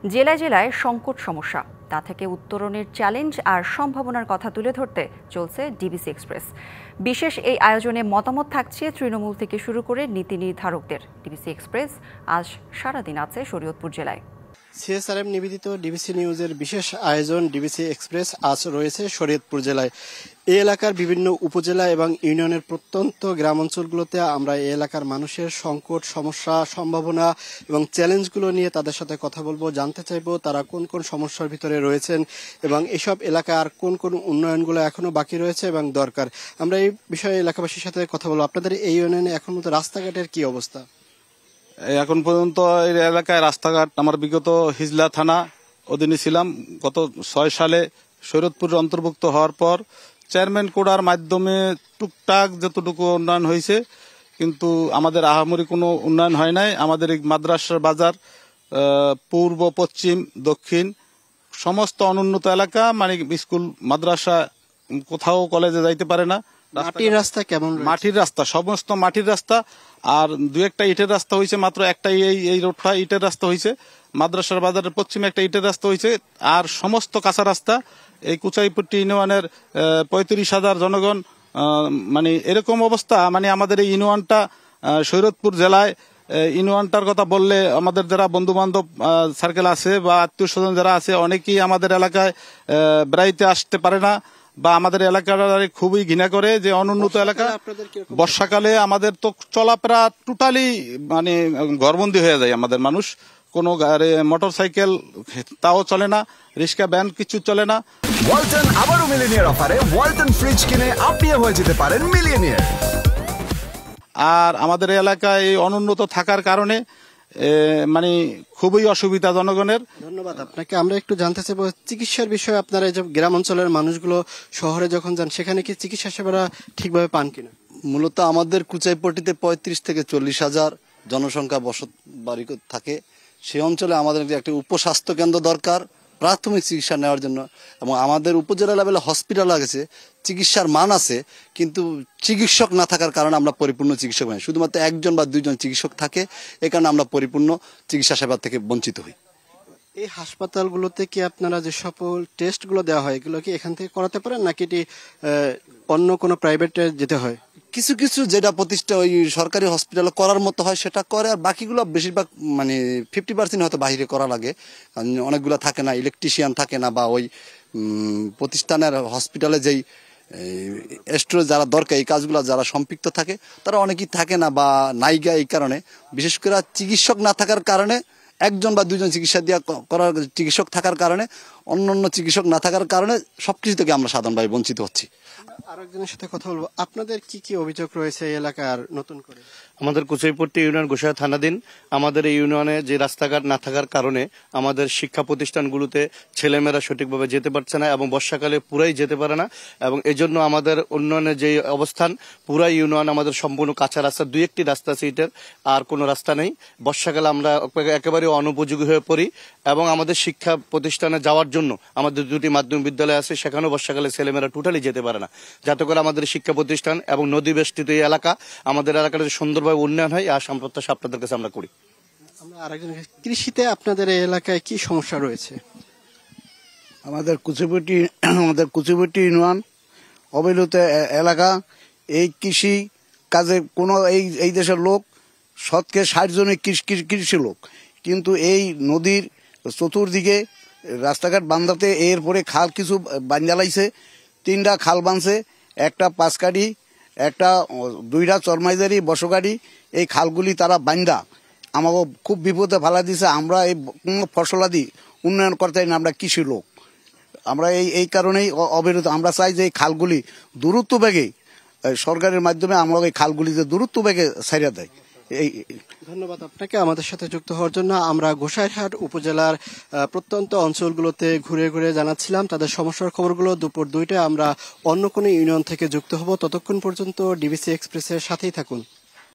জেলায় জেলায় সংকট সমস্যা, তা থেকে উত্তরণের চ্যালেঞ্জ আর সম্ভাবনার কথা তুলে ধরতে চলছে ডিবিসি এক্সপ্রেস। বিশেষ এই আয়োজনে মতামত থাকছে তৃণমূল থেকে শুরু করে নীতি নির্ধারকদের। ডিবিসি এক্সপ্রেস আজ সারাদিন আছে শরীয়তপুর জেলায়। সিএসআরএম নিবেদিত ডিবিসি নিউজের বিশেষ আয়োজন ডিবিসি এক্সপ্রেস আজ রয়েছে শরীয়তপুর জেলায়। এই এলাকার বিভিন্ন উপজেলা এবং ইউনিয়নের প্রত্যন্ত গ্রাম অঞ্চলগুলোতে আমরা এই এলাকার মানুষের সংকট, সমস্যা, সম্ভাবনা এবং চ্যালেঞ্জগুলো নিয়ে তাদের সাথে কথা বলবো, জানতে চাইবো তারা কোন কোন সমস্যার ভিতরে রয়েছেন এবং এসব এলাকার কোন কোন উন্নয়নগুলো এখনো বাকি রয়েছে এবং দরকার। আমরা এই বিষয়ে এলাকাবাসীর সাথে কথা বলবো। আপনাদের এই ইউনিয়নে এখন মতো রাস্তাঘাটের কি অবস্থা? এখন পর্যন্ত এই এলাকায় রাস্তাঘাট, আমার বিগত হিজলা থানা অধীনে ছিলাম। গত 6 সালে শরীয়তপুরের অন্তর্ভুক্ত হওয়ার পর চেয়ারম্যান কোডার মাধ্যমে টুকটাক যতটুকু উন্নয়ন হয়েছে, কিন্তু আমাদের আহামরি কোনো উন্নয়ন হয় নাই। আমাদের এই মাদ্রাসার বাজার, পূর্ব, পশ্চিম, দক্ষিণ সমস্ত অনুন্নত এলাকা, মানে স্কুল, মাদ্রাসা, কোথাও কলেজে যাইতে পারে না। মাটির রাস্তা কেমন? মাটির রাস্তা, সমস্ত মাটির রাস্তা। আর দু একটা ইটের রাস্তা হয়েছে, মাত্র একটাই এই রোডটা ইটের রাস্তা হয়েছে। মাদ্রাসার বাজারের পশ্চিমে একটা ইটের রাস্তা হয়েছে, আর সমস্ত কাঁচা রাস্তা। এই কুচাইপট্টি ইউনিয়নের 35,000 জনগণ, মানে এরকম অবস্থা। মানে আমাদের এই ইউনিয়নটা শরীয়তপুর জেলায়, ইউনিয়নটার কথা বললে আমাদের যারা বন্ধু বান্ধব সার্কেল আছে বা আত্মীয় স্বজন যারা আছে, অনেকেই আমাদের এলাকায় বেড়াইতে আসতে পারে না বা আমাদের এলাকাটা খুবই ঘৃণা করে যে অনুন্নত এলাকা। বর্ষাকালে আমাদের তো চলাফেরা টোটালি মানে ঘরবন্দি হয়ে যায়। আমাদের মানুষ, কোনো মোটর সাইকেল তাও চলে না, রিক্সা ভ্যান কিছু চলে না। ওয়ালটন আবারও মিলিয়নিয়ার অফারে ওয়ালটন ফ্রিজ কিনে আপনিও হয়ে যেতে পারেন মিলিয়নিয়ার। আর আমাদের এলাকায় এই অনুন্নত থাকার কারণে মানে খুবই অসুবিধা জনগণের। ধন্যবাদ আপনাকে। আমরা একটু জানতে চাইবো চিকিৎসার বিষয়ে। আপনারা এই যে গ্রাম অঞ্চলের মানুষগুলো শহরে যখন যান, সেখানে কি চিকিৎসা সেবাটা ঠিকভাবে পান কিনা? মূলত আমাদের কুচাইপট্টিতে 35 থেকে 40,000 জনসংখ্যা বসত বাড়ি থাকে। সেই অঞ্চলে আমাদের একটা উপস্বাস্থ্য কেন্দ্র দরকার প্রাথমিক চিকিৎসা নেওয়ার জন্য, এবং আমাদের উপজেলা লেভেলে হসপিটাল আছে, চিকিৎসার মান আছে, কিন্তু চিকিৎসক না থাকার কারণে আমরা পরিপূর্ণ চিকিৎসক পাই। শুধুমাত্র 1জন বা 2জন চিকিৎসক থাকে, এ কারণে আমরা পরিপূর্ণ চিকিৎসা সেবা থেকে বঞ্চিত হই। এই হাসপাতালগুলোতে কি আপনারা যে সকল টেস্টগুলো দেওয়া হয়, এগুলো কি এখান থেকে করাতে পারেন নাকি এটি অন্য কোনো প্রাইভেটে যেতে হয়? কিছু কিছু যেটা প্রতিষ্ঠা ওই সরকারি হসপিটালে করার মতো হয় সেটা করে, আর বাকিগুলো বেশিরভাগ মানে 50% হয়তো বাইরে করা লাগে। অনেকগুলো থাকে না, ইলেকট্রিশিয়ান থাকে না, বা ওই প্রতিষ্ঠানের হসপিটালে যেই এক্সট্রা যারা দরকার এই কাজগুলো যারা সম্পৃক্ত থাকে তারা অনেকেই থাকে না বা নাইগা। এই কারণে বিশেষ করে চিকিৎসক না থাকার কারণে, 1জন বা 2জন চিকিৎসা দেওয়া করার চিকিৎসক থাকার কারণে, অন্য চিকিৎসক না থাকার কারণে সবকিছু থেকে আমরা সাধারণভাবে বঞ্চিত হচ্ছি। আরেকজনের সাথে কথা বলবো। আপনাদের কি কি অভিযোগ রয়েছে এই এলাকার নতুন করে? আমাদের কুচাইপট্টি ইউনিয়ন গোসাইয়া থানাধীন। আমাদের এই ইউনিয়নে যে রাস্তাঘাট না থাকার কারণে আমাদের শিক্ষা প্রতিষ্ঠানগুলোতে ছেলেমেয়েরা সঠিকভাবে যেতে পারছে না এবং বর্ষাকালে পুরাই যেতে পারে না, এবং এজন্য আমাদের উন্নয়নের যে অবস্থান, পুরাই ইউনিয়ন আমাদের সম্পূর্ণ কাঁচা রাস্তা, 2-1টি রাস্তা আছে ইটের, আর কোনো রাস্তা নেই। বর্ষাকালে আমরা একেবারে অনুপযোগী হয়ে পড়ি, এবং আমাদের শিক্ষা প্রতিষ্ঠানে যাওয়ার জন্য আমাদের 2টি মাধ্যমিক বিদ্যালয় আছে, সেখানেও বর্ষাকালে ছেলেমেয়েরা টোটালি যেতে পারে না, যাতে করে আমাদের শিক্ষা প্রতিষ্ঠান এবং নদী বেষ্টিত এই এলাকা, আমাদের এলাকাটা সুন্দরভাবে উন্নয়ন হয়। আর প্রত্যাশা আপনাদের কাছে আমরা করি। আমরা আরেকজন, কৃষিতে আপনাদের এই এলাকায় কি সমস্যা রয়েছে? আমাদের কুচিপট্টি ইউনিয়ন অবহেলিত এলাকা। এই কৃষি কাজে কোনো এই দেশের লোক শতকে 60 জনের কৃষি লোক, কিন্তু এই নদীর চতুর্দিকে রাস্তাঘাট বান্ধাতে এরপরে খাল কিছু বাঞ্জালাইছে। 3টা খাল বানছে, একটা পাঁচকাঠি, একটা 2টা চরমাইজারি, বসকাঠি। এই খালগুলি তারা বান্ধা আমাকে খুব বিপদে ফেলা দিছে। আমরা এই কোনো ফসলাদি উন্নয়ন করতে না, আমরা কৃষি লোক, আমরা এই কারণেই অবিরত। আমরা চাই যে এই খালগুলি দূরত্ব বেগে সরকারের মাধ্যমে আমরা এই খালগুলিতে দূরত্ব বেগে ছাইড়া দেয়। ধন্যবাদ আপনাকে আমাদের সাথে যুক্ত হওয়ার জন্য। আমরা গোসাইরহাট উপজেলার প্রত্যন্ত অঞ্চলগুলোতে ঘুরে ঘুরে জানাচ্ছিলাম তাদের সমস্যার খবরগুলো। দুপুর 2টায় আমরা অন্য কোনো ইউনিয়ন থেকে যুক্ত হব। ততক্ষণ পর্যন্ত ডিবিসি এক্সপ্রেসের সাথেই থাকুন।